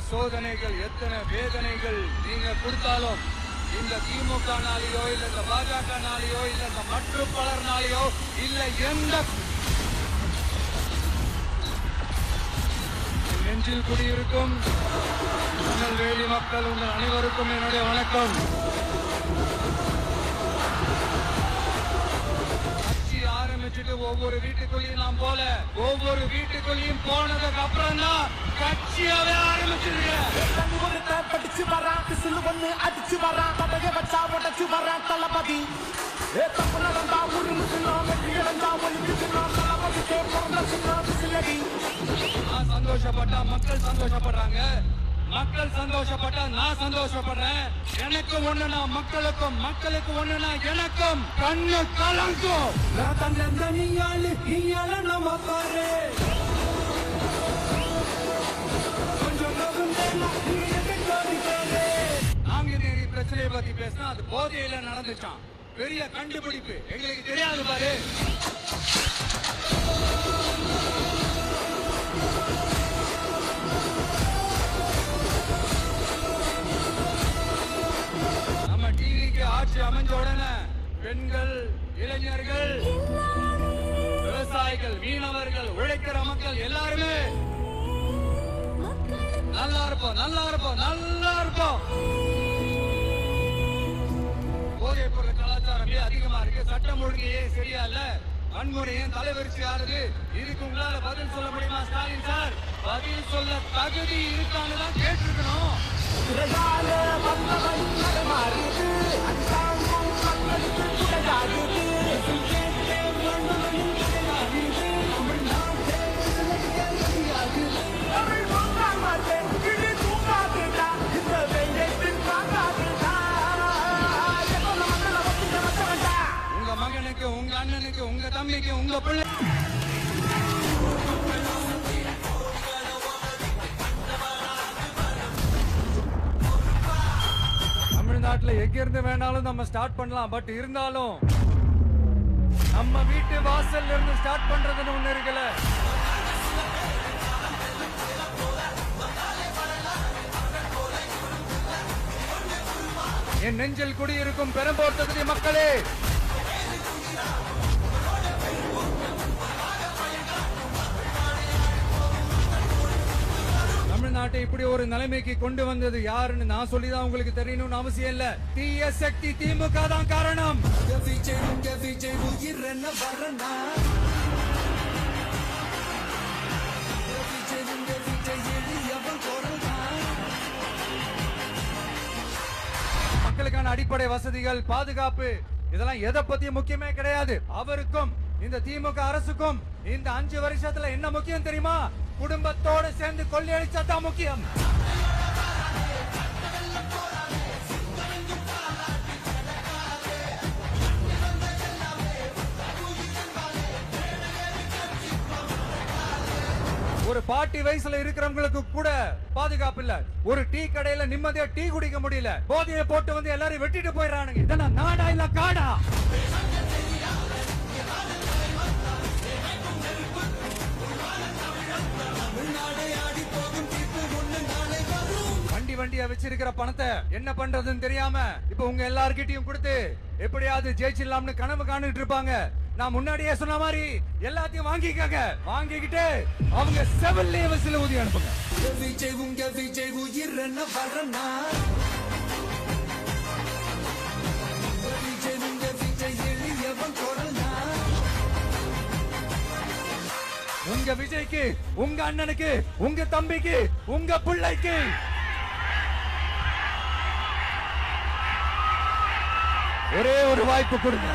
சோதனைகள் எத்தனை வேதனைகள் நீங்க கொடுத்தாலும் இந்த திமுகனாலேயோ இல்ல இந்த பாஜகனாலேயோ இல்ல இந்த மற்ற பலர்னாலேயோ இல்ல எந்த நெஞ்சில் குடியிருக்கும் திருநெல்வேலி மக்கள் உங்கள் அனைவருக்கும் என்னுடைய வணக்கம். கட்சி ஆரம்பிச்சுட்டு ஒவ்வொரு வீட்டுக்குள்ளேயும் நாம் போல ஒவ்வொரு வீட்டுக்குள்ளேயும் போனதுக்கு அப்புறம் தான் கட்சியாவே ஆரம்பிச்சிருக்கேன். படிச்சு வரான் கிசுலு ஒண்ணு அடிச்சு வரான் பதக வச்சா உடச்சு வரான் தளபதி. தப்பு நடந்தா உரிமுச்சுனோம் வெற்றி இழந்தா ஒளிவிச்சுனோம் தளபதிக்கே பிறந்த சின்ன விசிலடி. நான் சந்தோஷப்பட்டா மக்கள் சந்தோஷப்படுறாங்க, மக்கள் சந்தோஷப்பட்டா நான் சந்தோஷப்படுறேன். எனக்கு ஒண்ணுனா மக்களுக்கும் மக்களுக்கு ஒண்ணுனா எனக்கும் கண்ணு கலங்கும். நீயால நம்ம பாரு நாங்குநேரி பிரச்சனையை பத்தி பேசினா அது போதையில நடந்துச்சான். பெரிய கண்டுபிடிப்பு எங்களுக்கு தெரியாது பாரு. நம்ம டிவிக்கு ஆட்சி அமைஞ்ச உடனே பெண்கள், இளைஞர்கள், விவசாயிகள், மீனவர்கள், உழைக்கிற மக்கள் எல்லாருமே நல்லா இருப்போம் நல்லா இருப்போம் நல்லா இருப்போம். போதைப் பொருள் கலாச்சாரமே அதிகமா இருக்கு, சட்டம் ஒழுங்கையே சரியா இல்ல, வன்முறையும் தலைவரிச்சு ஆறுது. இதுக்கு உங்களால பதில் சொல்ல முடியுமா ஸ்டாலின் சார்? பதில் சொல்ல தகுதி இருக்கான்னு தான் கேட்டிருக்கணும். உங்க மகனுக்கு, உங்க அண்ணனுக்கு, உங்க தம்பிக்கு, உங்க பிள்ளை தமிழ்நாட்டுல எங்க இருந்து வேணாலும் நம்ம ஸ்டார்ட் பண்ணலாம். பட் இருந்தாலும் நம்ம வீட்டு வாசல்ல இருந்து ஸ்டார்ட் பண்றதுன்னு ஒண்ணு இருக்குல்ல. என் நெஞ்சில் குடியிருக்கும் பெரம்பூர் தொகுதி மக்களே, தமிழ்நாட்டை இப்படி ஒரு நிலைமைக்கு கொண்டு வந்தது யாருன்னு நான் சொல்லிதான் உங்களுக்கு தெரியணும்னு அவசியம் இல்ல. தீய சக்தி திமுக தான் காரணம். மக்களுக்கான அடிப்படை வசதிகள், பாதுகாப்பு, இதெல்லாம் எதை பத்தியும் முக்கியமே கிடையாது. அவருக்கும் இந்த திமுக அரசுக்கும் இந்த 5 வருஷத்துல என்ன முக்கியம் தெரியுமா? குடும்பத்தோட சேர்ந்து கொள்ளையடிச்சதான் முக்கியம். ஒரு பாட்டி வயசுல இருக்கிறவங்களுக்கு கூட பாதுகாப்பு இல்ல. ஒரு டீ கடையில நிம்மதியா டீ குடிக்க முடியல. போதையை போட்டு வந்து எல்லாரும் வெட்டிட்டு போயிடறானுங்க. இதெல்லாம் நாடா இல்ல காடா? வண்டியா வச்சிருக்கிற பணத்தை என்ன பண்றதுன்னு தெரியாம இப்ப உங்க எல்லார்கிட்டயும் கொடுத்து எப்படியாவது ஜெயிச்சிடலாம்னு கனவு காணிட்டு இருப்பாங்க. நான் முன்னாடியே சொன்ன மாதிரி எல்லாத்தையும் வாங்கிக்கங்க. வாங்கிக்கிட்டு அவங்க செவல்லே வசில ஊதி அனுப்புங்க. உங்க விஜய்க்கு, உங்க அண்ணனுக்கு, உங்க தம்பிக்கு, உங்க பிள்ளைக்கு ஒரே ஒரு வாய்ப்பு கொடுங்க.